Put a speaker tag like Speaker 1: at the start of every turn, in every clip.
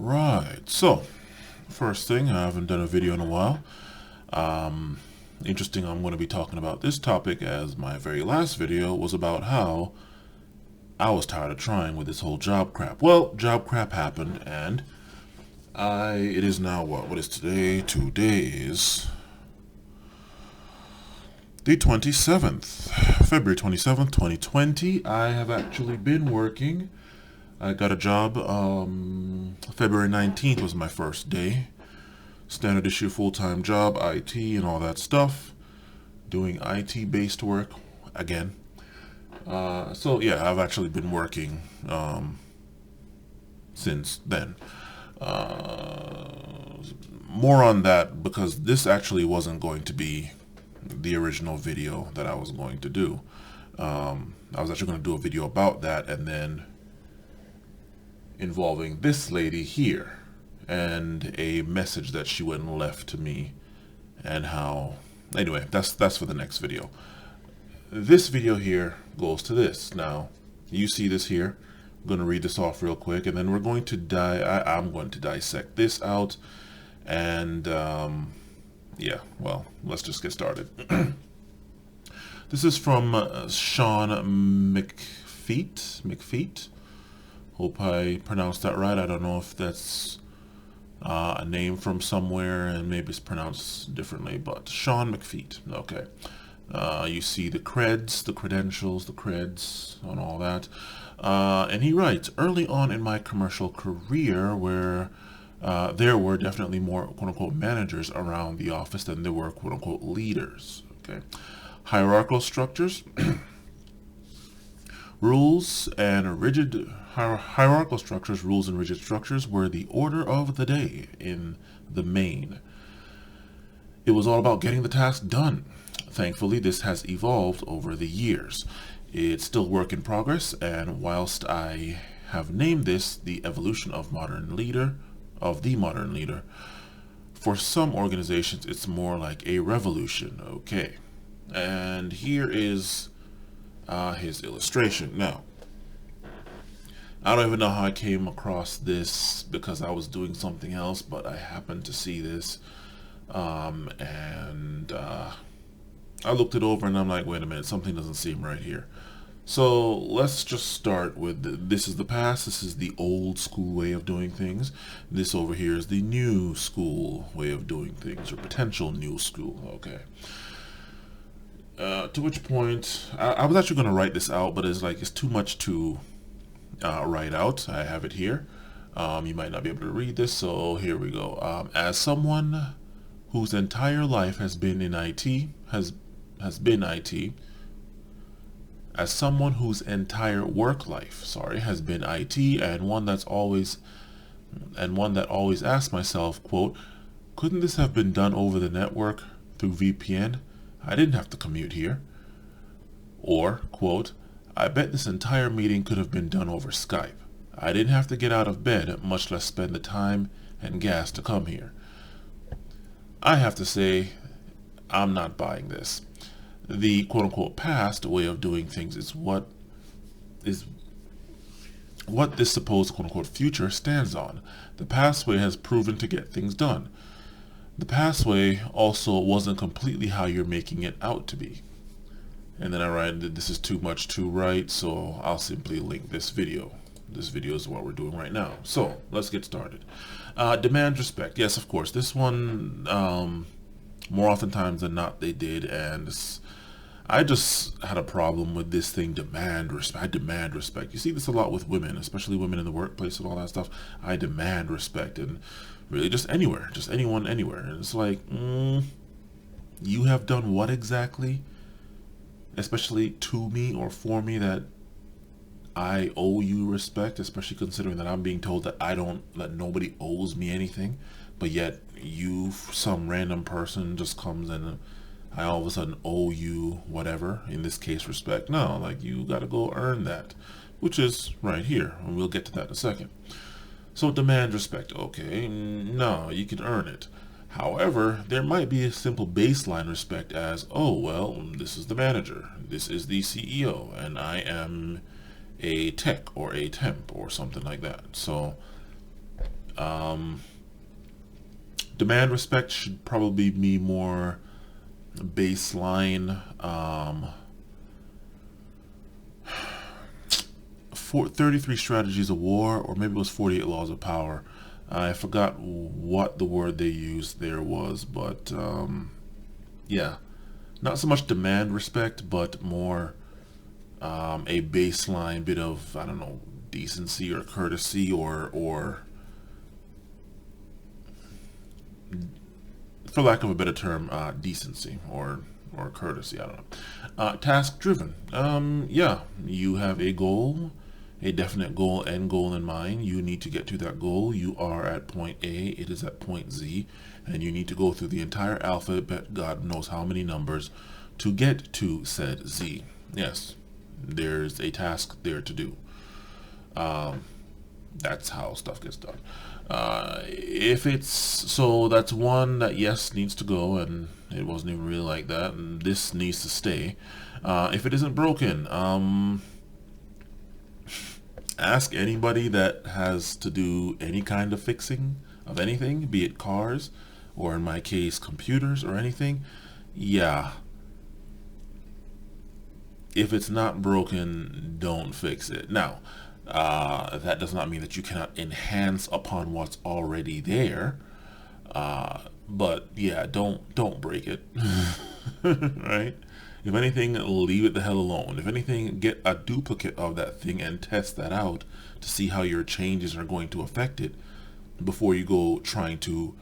Speaker 1: Right, so first thing, I haven't done a video in a while. Interesting, I'm going to be talking about this topic as my very last video was about how I was tired of trying with this whole job crap. Well, job crap happened, and it is now what is today? Today is the 27th, February 27th, 2020. I have actually been working. I got a job, February 19th was my first day. Standard issue full-time job, IT and all that stuff. Doing IT-based work again. So yeah, I've actually been working since then. More on that because this actually wasn't going to be the original video that I was going to do. I was actually going to do a video about that and then involving this lady here and a message that she went and left to me and how, anyway, that's for the next video. This video here goes to this. Now, you see this here. I'm going to read this off real quick and then we're going to I'm going to dissect this out and yeah, well, let's just get started. This is from Shawn McPhee. Hope I pronounced that right. I don't know if that's a name from somewhere and maybe it's pronounced differently, but Shawn McPhee. Okay. You see the creds, the credentials, the creds, and all that. And he writes, early on in my commercial career where there were definitely more quote-unquote managers around the office than there were quote-unquote leaders. Okay. Hierarchical structures, rules and rigid hierarchical structures, rules and rigid structures were the order of the day in the main. It was all about getting the task done. Thankfully, this has evolved over the years. It's still work in progress, and whilst I have named this the evolution of the modern leader, for some organizations it's more like a revolution. Okay. And here is his illustration. Now, I don't even know how I came across this because I was doing something else, but I happened to see this and I looked it over and I'm like, wait a minute, something doesn't seem right here. So let's just start with this is the past, this is the old school way of doing things. This over here is the new school way of doing things, or potential new school. Okay. To which point, I was actually going to write this out, but it's too much to write out. I have it here. You might not be able to read this, so here we go. As someone whose entire life has been in IT, has been IT, as someone whose entire work life, has been IT, and one that always asks myself, quote, couldn't this have been done over the network through VPN? I didn't have to commute here. Or, quote, I bet this entire meeting could have been done over Skype. I didn't have to get out of bed, much less spend the time and gas to come here. I have to say, I'm not buying this. The quote-unquote past way of doing things is what this supposed quote-unquote future stands on. The past way has proven to get things done. The past way also wasn't completely how you're making it out to be. And then I write that this is too much to write, so I'll simply link this video. This video is what we're doing right now. So let's get started. Demand respect. Yes, of course. This one, more oftentimes than not, they did, and I just had a problem with this thing. Demand respect. I demand respect. You see this a lot with women, especially women in the workplace and all that stuff. I demand respect, and really just anywhere, just anyone, anywhere. And it's like, you have done what exactly? Especially to me or for me that I owe you respect, especially considering that I'm being told that that nobody owes me anything, but yet you, some random person, just comes and I all of a sudden owe you whatever, in this case respect. No, like you gotta go earn that, which is right here, and we'll get to that in a second. So demand respect, okay, no, you can earn it. However, there might be a simple baseline respect as, oh, well, this is the manager, this is the CEO, and I am a tech or a temp or something like that. So Demand respect should probably be more baseline. 33 strategies of war, or maybe it was 48 laws of power. I forgot what the word they used there was, but yeah, not so much demand respect, but more a baseline bit of, I don't know, decency or courtesy, or for lack of a better term, decency or courtesy. I don't know. Task driven. Yeah, you have a goal, a definite goal, end goal in mind. You need to get to that goal. You are at point A, it is at point Z, and you need to go through the entire alphabet, God knows how many numbers, to get to said Z. Yes, there's a task there to do. That's how stuff gets done. If it's so, that's one that yes needs to go, and it wasn't even really like that, and this needs to stay. If it isn't broken, ask anybody that has to do any kind of fixing of anything, be it cars, or in my case, computers or anything. Yeah. If it's not broken, don't fix it. Now, that does not mean that you cannot enhance upon what's already there. But yeah, don't break it. Right? If anything, leave it the hell alone. If anything, get a duplicate of that thing and test that out to see how your changes are going to affect it before you go trying to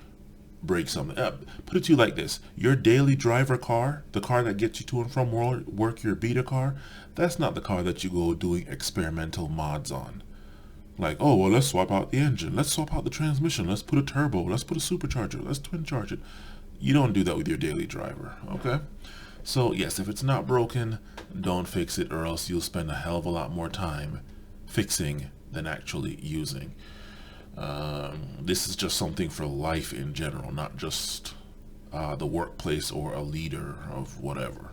Speaker 1: break something up. Put it to you like this: your daily driver car, the car that gets you to and from work, your beta car, that's not the car that you go doing experimental mods on. Like, oh, well, let's swap out the engine, let's swap out the transmission, let's put a turbo, let's put a supercharger, let's twin charge it. You don't do that with your daily driver, okay? So yes, if it's not broken, don't fix it, or else you'll spend a hell of a lot more time fixing than actually using. This is just something for life in general, not just the workplace or a leader of whatever.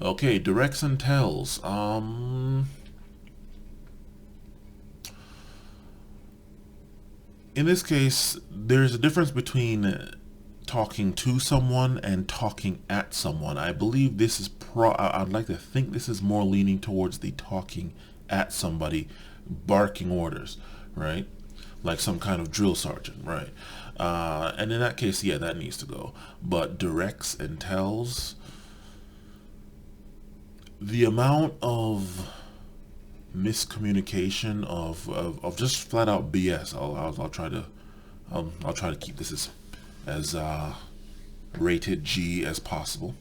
Speaker 1: Okay, directs and tells. In this case, there's a difference between talking to someone and talking at someone. I believe this is I'd like to think this is more leaning towards the talking at somebody, barking orders, right? Like some kind of drill sergeant, right? And in that case, yeah, that needs to go. But directs and tells, the amount of miscommunication of just flat out BS. I'll try to keep this as rated G as possible.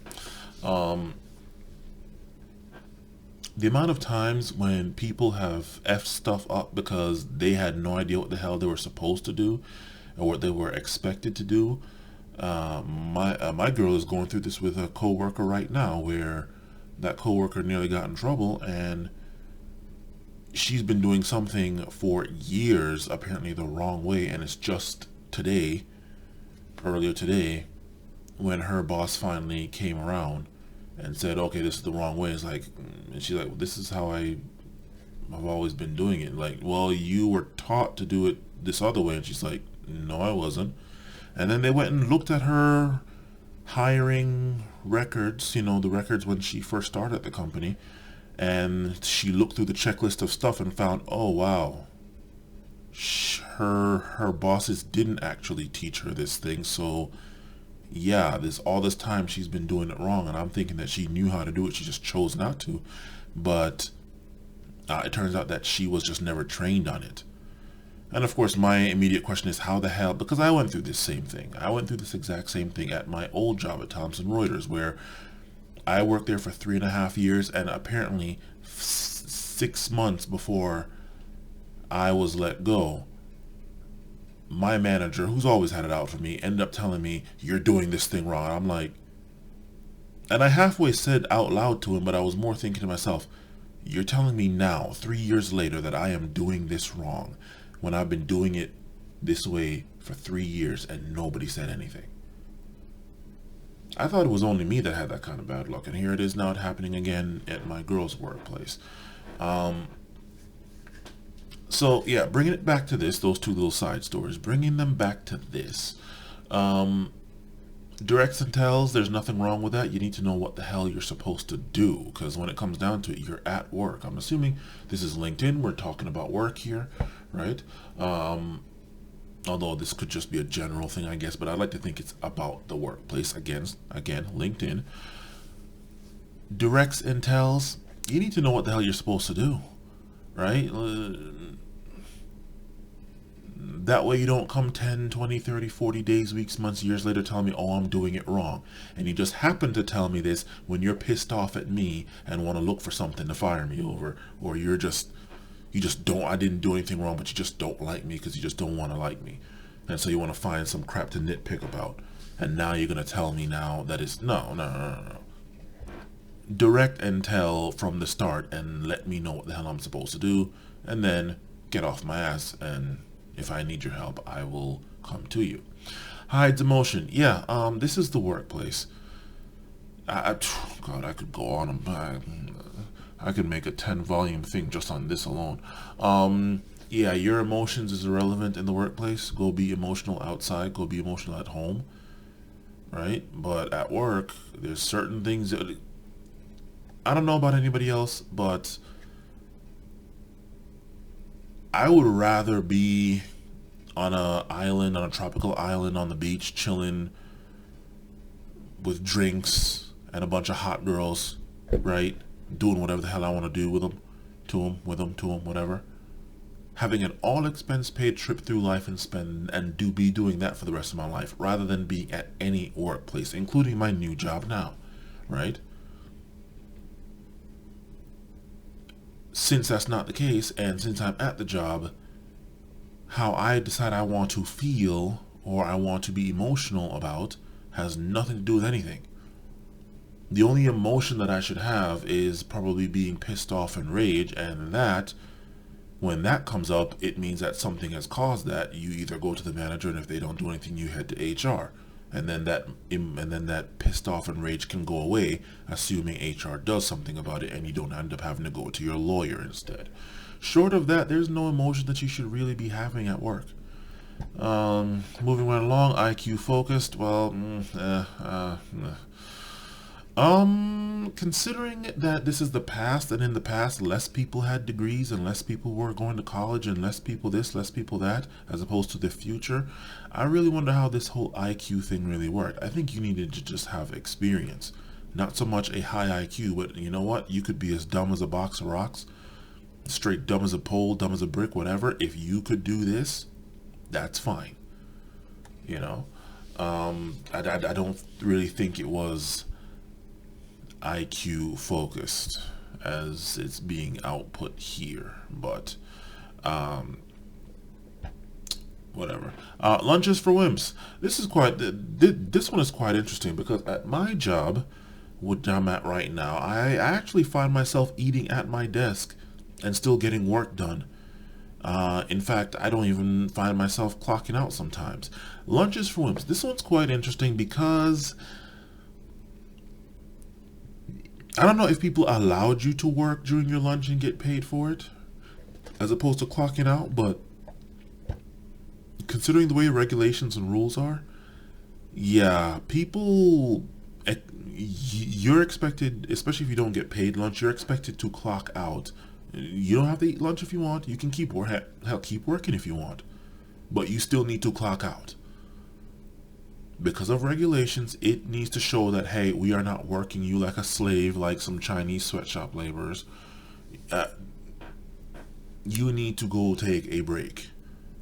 Speaker 1: The amount of times when people have effed stuff up because they had no idea what the hell they were supposed to do or what they were expected to do. My girl is going through this with a coworker right now, where that coworker nearly got in trouble, and she's been doing something for years, apparently the wrong way, and it's just earlier today, when her boss finally came around and said, okay, this is the wrong way. It's like, and she's like, well, this is how I've always been doing it. Like, well, you were taught to do it this other way. And she's like, no, I wasn't. And then they went and looked at her hiring records, the records when she first started at the company, and she looked through the checklist of stuff and found, oh wow, her bosses didn't actually teach her this thing. So yeah, all this time she's been doing it wrong, and I'm thinking that she knew how to do it, she just chose not to. But it turns out that she was just never trained on it. And of course, my immediate question is, how the hell, because I went through this same thing. I went through this exact same thing at my old job at Thomson Reuters, where I worked there for 3.5 years, and apparently 6 months before I was let go, my manager, who's always had it out for me, ended up telling me, you're doing this thing wrong. I'm like, and I halfway said out loud to him, but I was more thinking to myself, you're telling me now, 3 years later, that I am doing this wrong, when I've been doing it this way for 3 years and nobody said anything. I thought it was only me that had that kind of bad luck, and here it is now happening again at my girl's workplace. So yeah, bringing it back to this, those two little side stories, bringing them back to this. Um, Directs and tells, there's nothing wrong with that. You need to know what the hell you're supposed to do, because when it comes down to it, you're at work. I'm assuming this is LinkedIn. We're talking about work here, right? Although this could just be a general thing, I guess, but I like to think it's about the workplace. Again, LinkedIn. Directs and tells, you need to know what the hell you're supposed to do, right? That way you don't come 10, 20, 30, 40 days, weeks, months, years later telling me, oh, I'm doing it wrong. And you just happen to tell me this when you're pissed off at me and want to look for something to fire me over, or you just don't, I didn't do anything wrong, but you just don't like me because you just don't want to like me. And so you want to find some crap to nitpick about. And now you're going to tell me now that it's, no. Direct and tell from the start and let me know what the hell I'm supposed to do, and then get off my ass, and if I need your help, I will come to you. Hides emotion. Yeah, this is the workplace. God, I could go on. I could make a 10-volume thing just on this alone. Yeah, your emotions is irrelevant in the workplace. Go be emotional outside. Go be emotional at home. Right? But at work, there's certain things that... I don't know about anybody else, but I would rather be on a tropical island on the beach, chilling with drinks and a bunch of hot girls, right? Doing whatever the hell I want to do with them, to them, whatever. Having an all-expense paid trip through life and be doing that for the rest of my life, rather than being at any workplace, including my new job now, right? Since that's not the case, and since I'm at the job, how I decide I want to feel or I want to be emotional about has nothing to do with anything. The only emotion that I should have is probably being pissed off and rage, and that, when that comes up, it means that something has caused that. You either go to the manager, and if they don't do anything, you head to HR. And then that pissed off and rage can go away, assuming HR does something about it and you don't end up having to go to your lawyer instead. Short of that, there's no emotion that you should really be having at work. Moving right along, IQ focused. Well, considering that this is the past, and in the past less people had degrees and less people were going to college and less people this, less people that, as opposed to the future, I really wonder how this whole IQ thing really worked. I think you needed to just have experience. Not so much a high IQ, but you know what? You could be as dumb as a box of rocks, straight dumb as a pole, dumb as a brick, whatever. If you could do this, that's fine. You know? I don't really think it was IQ focused as it's being output here, but whatever. Lunches for wimps. This one is quite interesting, because at my job, which I'm at right now, I actually find myself eating at my desk and still getting work done. In fact, I don't even find myself clocking out sometimes. Lunches for wimps. This one's quite interesting because I don't know if people allowed you to work during your lunch and get paid for it, as opposed to clocking out, but considering the way regulations and rules are, yeah, you're expected, especially if you don't get paid lunch, you're expected to clock out. You don't have to eat lunch if you want. You can keep working if you want, but you still need to clock out. Because of regulations, it needs to show that, hey, we are not working you like a slave, like some Chinese sweatshop laborers. You need to go take a break,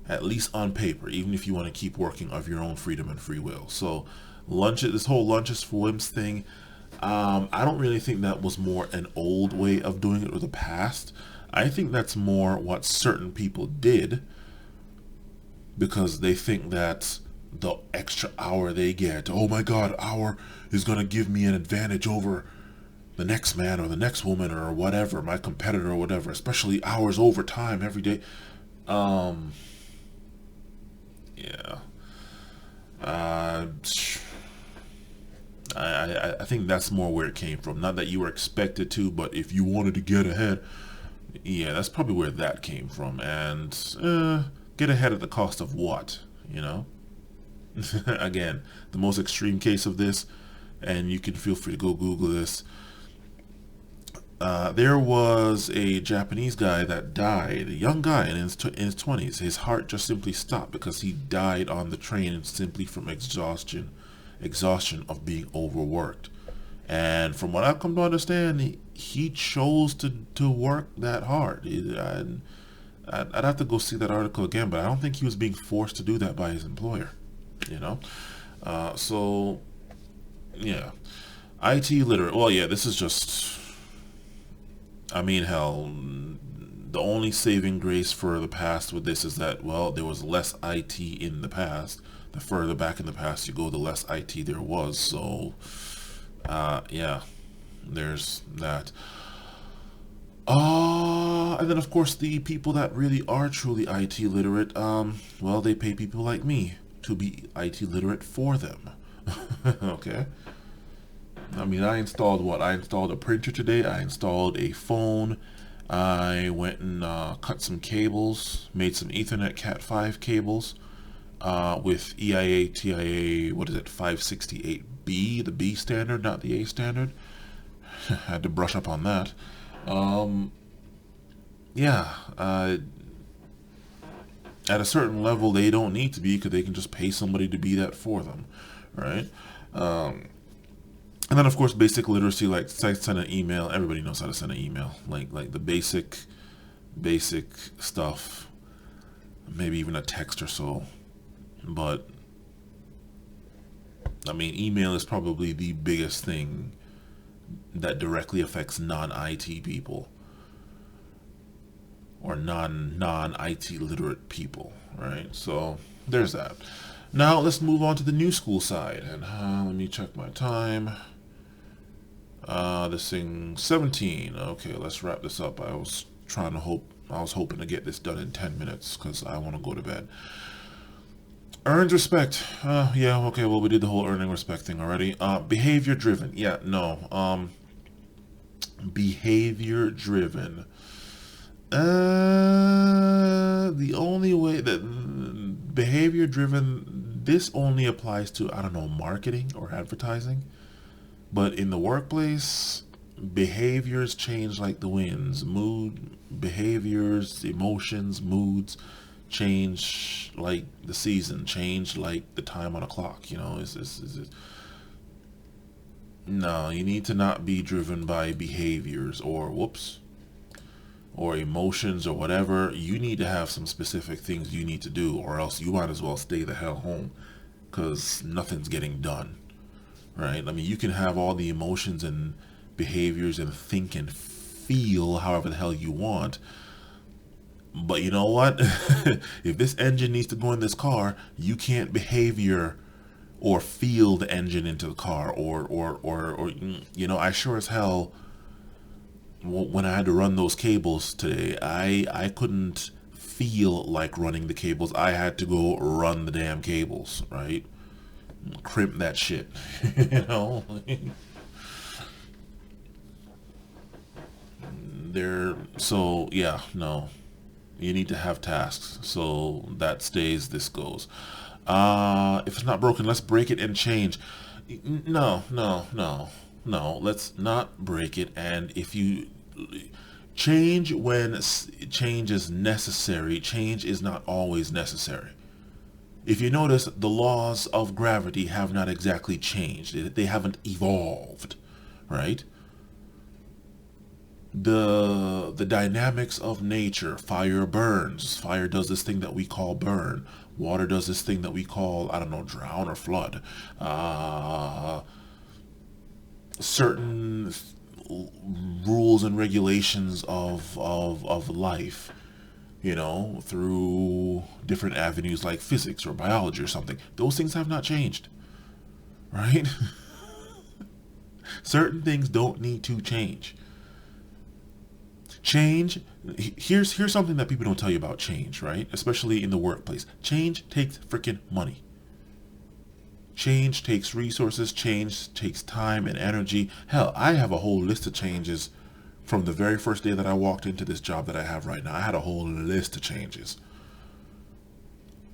Speaker 1: at least on paper, even if you want to keep working of your own freedom and free will. So this whole lunches for wimps thing, I don't really think that was more an old way of doing it, or the past. I think that's more what certain people did, because they think that the extra hour they get, oh my god, hour is going to give me an advantage over the next man or the next woman or whatever, my competitor or whatever, especially hours overtime every day. Yeah. I think that's more where it came from. Not that you were expected to, but if you wanted to get ahead, Yeah, that's probably where that came from. And get ahead at the cost of what? You know? Again, the most extreme case of this, and you can feel free to go Google this. There was a Japanese guy that died, a young guy in his 20s. His heart just simply stopped because he died on the train simply from exhaustion of being overworked. And from what I've come to understand, he chose to work that hard. I'd have to go see that article again, but I don't think he was being forced to do that by his employer. You know, so yeah, IT literate. Well, yeah, this is just. I mean, hell, the only saving grace for the past with this is that, well, there was less IT in the past. The further back in the past you go, the less IT there was. So, yeah, there's that. And then of course the people that really are truly IT literate, well, they pay people like me to be IT literate for them. Okay. I mean, I installed what? I installed a printer today. I installed a phone. I went and cut some cables, made some Ethernet Cat 5 cables with EIA, TIA, what is it, 568B, the B standard, not the A standard. Had to brush up on that. Yeah, at a certain level, they don't need to be because they can just pay somebody to be that for them, right? And then of course basic literacy, like send an email. Everybody knows how to send an email, like the basic stuff, maybe even a text or so. But I mean, email is probably the biggest thing that directly affects non-IT people or non-IT literate people, right? So there's that. Now let's move on to the new school side, and let me check my time. This thing 17. Okay, let's wrap this up. I was hoping to get this done in 10 minutes because I want to go to bed. Earned respect. Yeah, okay, well, we did the whole earning respect thing already. Behavior driven. Yeah, no. Behavior driven. The only way that behavior driven, this only applies to, I don't know, marketing or advertising. But in the workplace, behaviors change like the winds. Behaviors, emotions, moods change like the season, change like the time on a clock. You know, no, you need to not be driven by behaviors or emotions or whatever. You need to have some specific things you need to do, or else you might as well stay the hell home because nothing's getting done. Right? I mean, you can have all the emotions and behaviors and think and feel however the hell you want. But you know what? If this engine needs to go in this car, you can't behavior or feel the engine into the car or you know, I sure as hell, when I had to run those cables today, I couldn't feel like running the cables. I had to go run the damn cables, right? Crimp that shit. You know. So yeah, no, you need to have tasks, so that stays, this goes. If it's not broken, let's break it and change. No, let's not break it. And if you change when change is necessary, change is not always necessary. If you notice, the laws of gravity have not exactly changed. They haven't evolved, right? The dynamics of nature. Fire burns. Fire does this thing that we call burn. Water does this thing that we call, I don't know, drown or flood. Certain rules and regulations of life, you know, through different avenues like physics or biology or something. Those things have not changed, right? Certain things don't need to change. Here's something that people don't tell you about change, right? Especially in the workplace. Change takes freaking money. Change takes resources. Change takes time and energy. Hell, I have a whole list of changes From the very first day that I walked into this job that I have right now, I had a whole list of changes.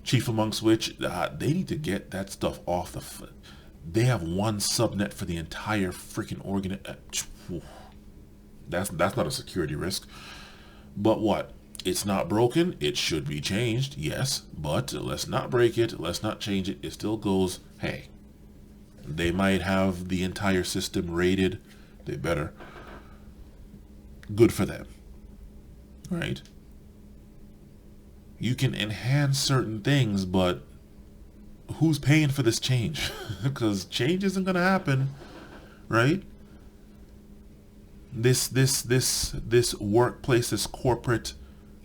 Speaker 1: Chief amongst which, they need to get that stuff off the foot. They have one subnet for the entire freaking organ. That's not a security risk. But what? It's not broken. It should be changed, yes. But let's not break it. Let's not change it. It still goes, hey, they might have the entire system rated. They better. Good for them. Right? You can enhance certain things, but who's paying for this change? Because change isn't going to happen, right? This workplace, this corporate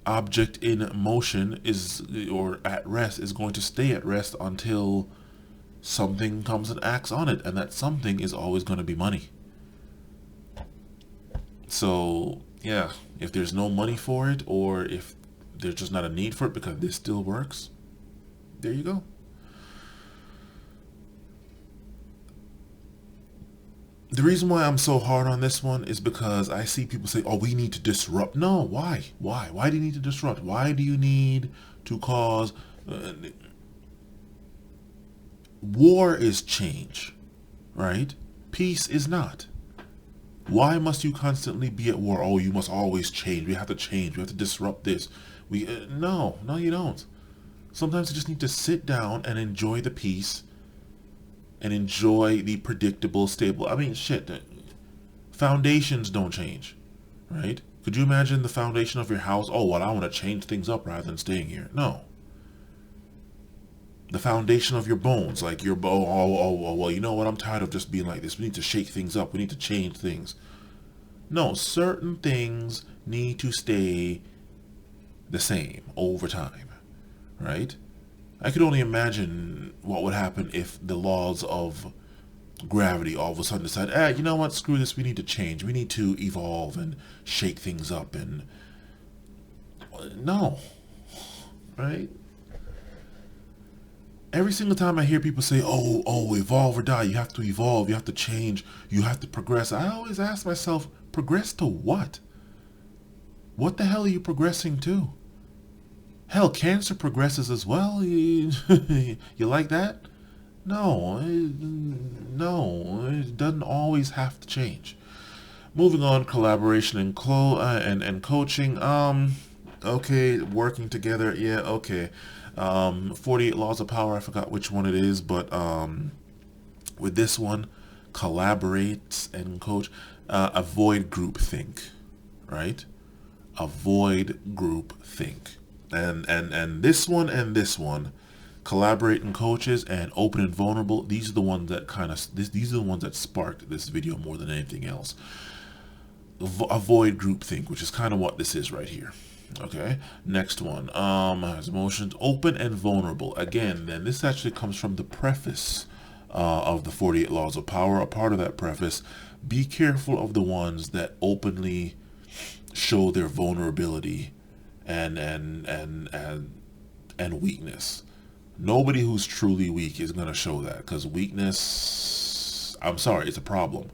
Speaker 1: object in motion is, or at rest, is going to stay at rest until something comes and acts on it, and that something is always going to be money. So yeah, if there's no money for it, or if there's just not a need for it because this still works, there you go. The reason why I'm so hard on this one is because I see people say, oh, we need to disrupt. No, why? Why do you need to disrupt? Why do you need to cause... war is change, right? Peace is not. Why must you constantly be at war? Oh, you must always change. We have to change. We have to disrupt this. No, you don't. Sometimes you just need to sit down and enjoy the peace and enjoy the predictable, stable. I mean, shit. Foundations don't change, right? Could you imagine the foundation of your house? Oh, well, I want to change things up rather than staying here. No. The foundation of your bones, like your well, you know what? I'm tired of just being like this. We need to shake things up. We need to change things. No, certain things need to stay the same over time, right? I could only imagine what would happen if the laws of gravity all of a sudden decide, you know what, screw this, we need to change. We need to evolve and shake things up. And no, right? Every single time I hear people say, oh, evolve or die, you have to evolve, you have to change, you have to progress, I always ask myself, progress to what? What the hell are you progressing to? Hell, cancer progresses as well. You like that? No, it doesn't always have to change. Moving on, collaboration and coaching. Okay, working together. Yeah, okay. 48 Laws of Power. I forgot which one it is, but with this one, collaborate and coach. Avoid groupthink, right? Avoid groupthink. And this one, collaborate and coaches and open and vulnerable. These are the ones that these are the ones that sparked this video more than anything else. Avoid groupthink, which is kind of what this is right here. Okay, next one has emotions, open and vulnerable. Again, then this actually comes from the preface of the 48 Laws of Power. A part of that preface: be careful of the ones that openly show their vulnerability and weakness. Nobody who's truly weak is going to show that, because weakness, I'm sorry, it's a problem.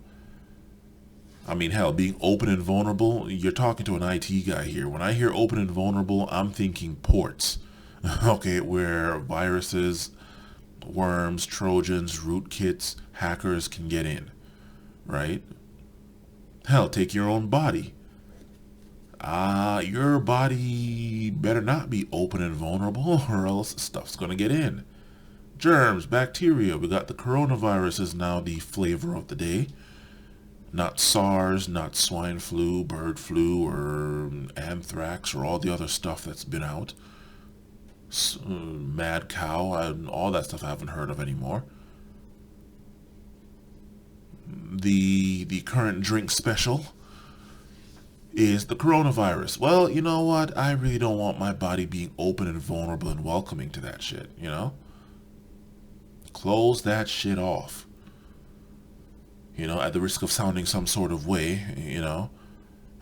Speaker 1: I mean, hell, being open and vulnerable, you're talking to an IT guy here. When I hear open and vulnerable, I'm thinking ports, okay, where viruses, worms, trojans, rootkits, hackers can get in, right? Hell, take your own body. Your body better not be open and vulnerable, or else stuff's gonna get in. Germs, bacteria, we got the coronavirus is now the flavor of the day. Not SARS, not swine flu, bird flu, or anthrax, or all the other stuff that's been out. Mad cow, and all that stuff I haven't heard of anymore. The current drink special is the coronavirus. Well, you know what? I really don't want my body being open and vulnerable and welcoming to that shit, you know? Close that shit off. You know, at the risk of sounding some sort of way, you know?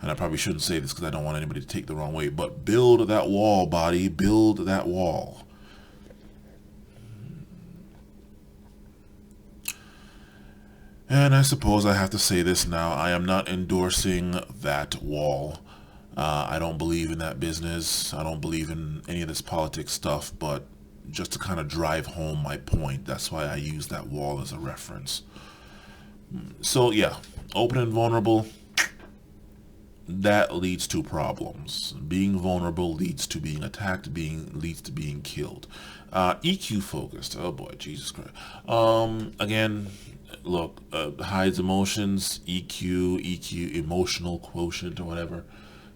Speaker 1: And I probably shouldn't say this because I don't want anybody to take the wrong way, but build that wall, body. Build that wall. And I suppose I have to say this now. I am not endorsing that wall. I don't believe in that business. I don't believe in any of this politics stuff, but just to kind of drive home my point, that's why I use that wall as a reference. So yeah, open and vulnerable, that leads to problems. Being vulnerable leads to being attacked, leads to being killed. EQ focused, oh boy, Jesus Christ. Again, look, hides emotions, EQ, emotional quotient or whatever.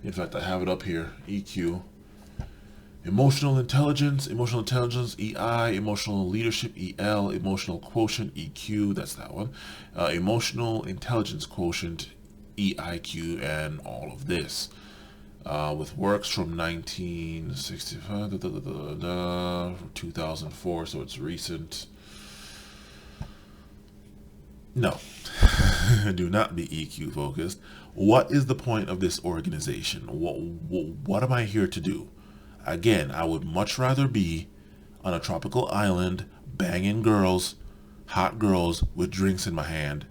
Speaker 1: In fact, I have it up here, EQ. Emotional intelligence, EI, emotional leadership, EL, emotional quotient, EQ, that's that one. Emotional intelligence quotient, EIQ, and all of this. With works from 1965, 2004, so it's recent. No, do not be EQ focused. What is the point of this organization? What am I here to do? Again, I would much rather be on a tropical island banging girls, hot girls with drinks in my hand,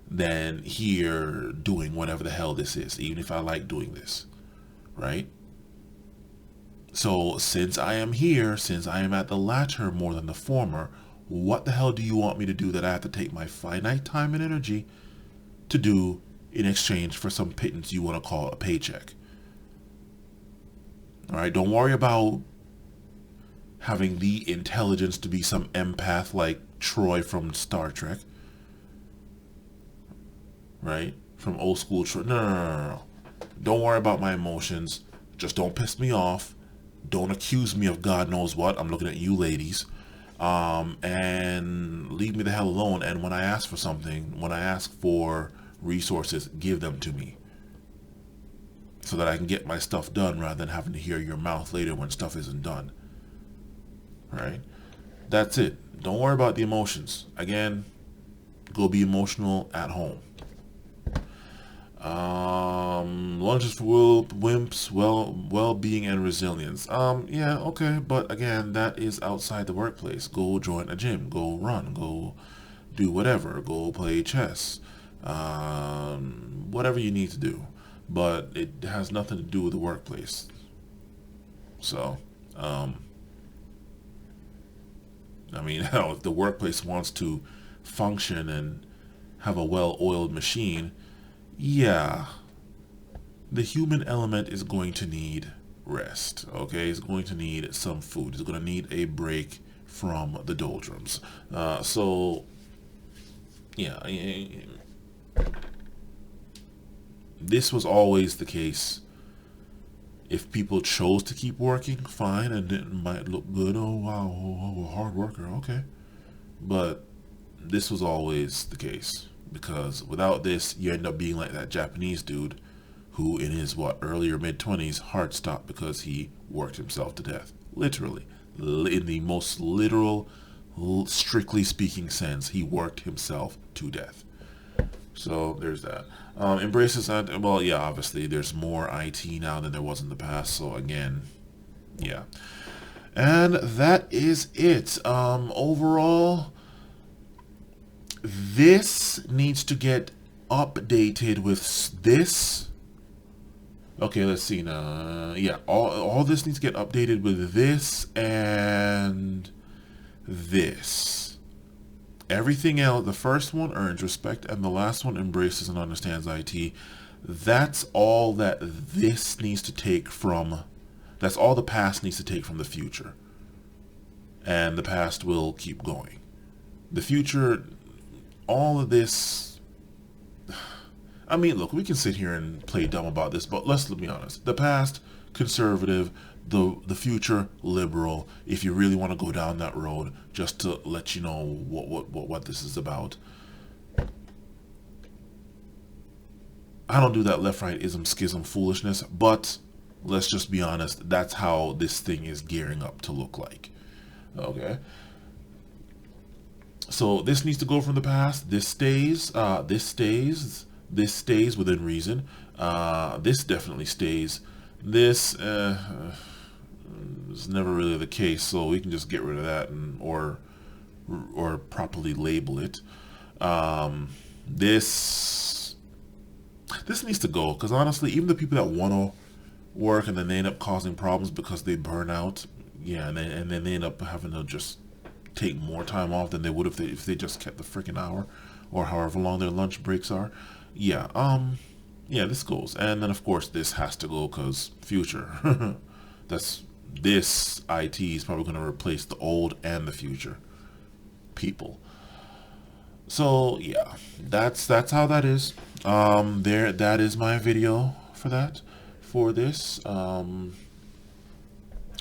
Speaker 1: than here doing whatever the hell this is, even if I like doing this, right? So since I am here, since I am at the latter more than the former, what the hell do you want me to do that I have to take my finite time and energy to do in exchange for some pittance you want to call a paycheck? All right, don't worry about having the intelligence to be some empath like Troy from Star Trek, right? From old school Troy. No. Don't worry about my emotions. Just don't piss me off. Don't accuse me of God knows what. I'm looking at you ladies. And leave me the hell alone. And when I ask for something, when I ask for resources, give them to me, so that I can get my stuff done rather than having to hear your mouth later when stuff isn't done. Right? That's it. Don't worry about the emotions. Again, go be emotional at home. Lunches for wimps, well-being and resilience. Yeah, okay, but again, that is outside the workplace. Go join a gym. Go run. Go do whatever. Go play chess. Whatever you need to do. But it has nothing to do with the workplace. So, I mean, if the workplace wants to function and have a well-oiled machine, yeah, the human element is going to need rest, okay? It's going to need some food. It's going to need a break from the doldrums. So, yeah, this was always the case. If people chose to keep working, fine, and it might look good. Oh, wow, hard worker, okay. But this was always the case, because without this, you end up being like that Japanese dude who in his, early or mid-20s, heart stopped because he worked himself to death. Literally. In the most literal, strictly speaking sense, he worked himself to death. So there's that. Embraces, well, yeah, obviously there's more IT now than there was in the past. So again, yeah. And that is it. Overall, this needs to get updated with this. Okay, let's see now. Yeah, all this needs to get updated with this and this. Everything else, the first one earns respect and the last one embraces and understands IT. That's all that this needs to take from, that's all the past needs to take from the future. And the past will keep going. The future, all of this, I mean, look, we can sit here and play dumb about this, but let's be honest. The past, conservative, the future, liberal. If you really want to go down that road, just to let you know what this is about. I don't do that left, right, ism, schism foolishness, but let's just be honest. That's how this thing is gearing up to look like. Okay. So this needs to go from the past. This stays. This stays within reason. This definitely stays. This is never really the case, so we can just get rid of that or properly label it. this needs to go, because honestly, even the people that want to work and then they end up causing problems because they burn out, yeah, and then they end up having to just take more time off than they would if they just kept the freaking hour or however long their lunch breaks are. Yeah, yeah, this goes. And then of course this has to go because future. This IT is probably going to replace the old and the future people. So yeah, that's how that is. That is my video for this.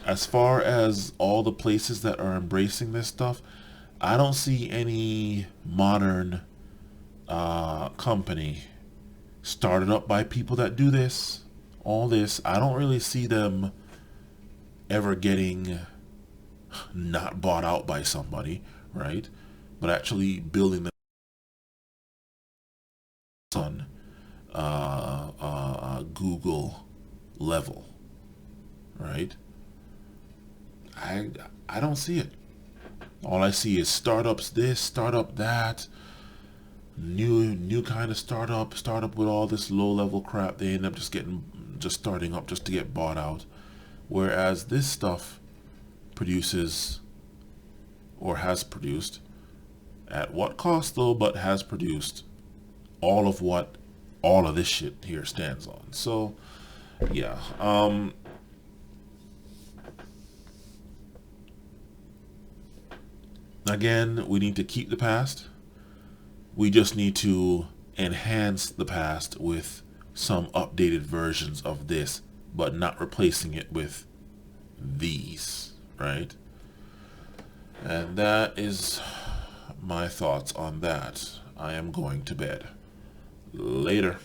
Speaker 1: As far as all the places that are embracing this stuff, I don't see any modern company started up by people that do this. All this, I don't really see them ever getting not bought out by somebody, right? But actually building them on Google level, right? I don't see it. All I see is startups this, startup that, new kind of startup with all this low level crap. They end up just starting up just to get bought out. Whereas this stuff produces, or has produced, at what cost though, but has produced all of what all of this shit here stands on. So yeah, again, we need to keep the past. We just need to enhance the past with some updated versions of this, but not replacing it with these, right? And that is my thoughts on that. I am going to bed. Later.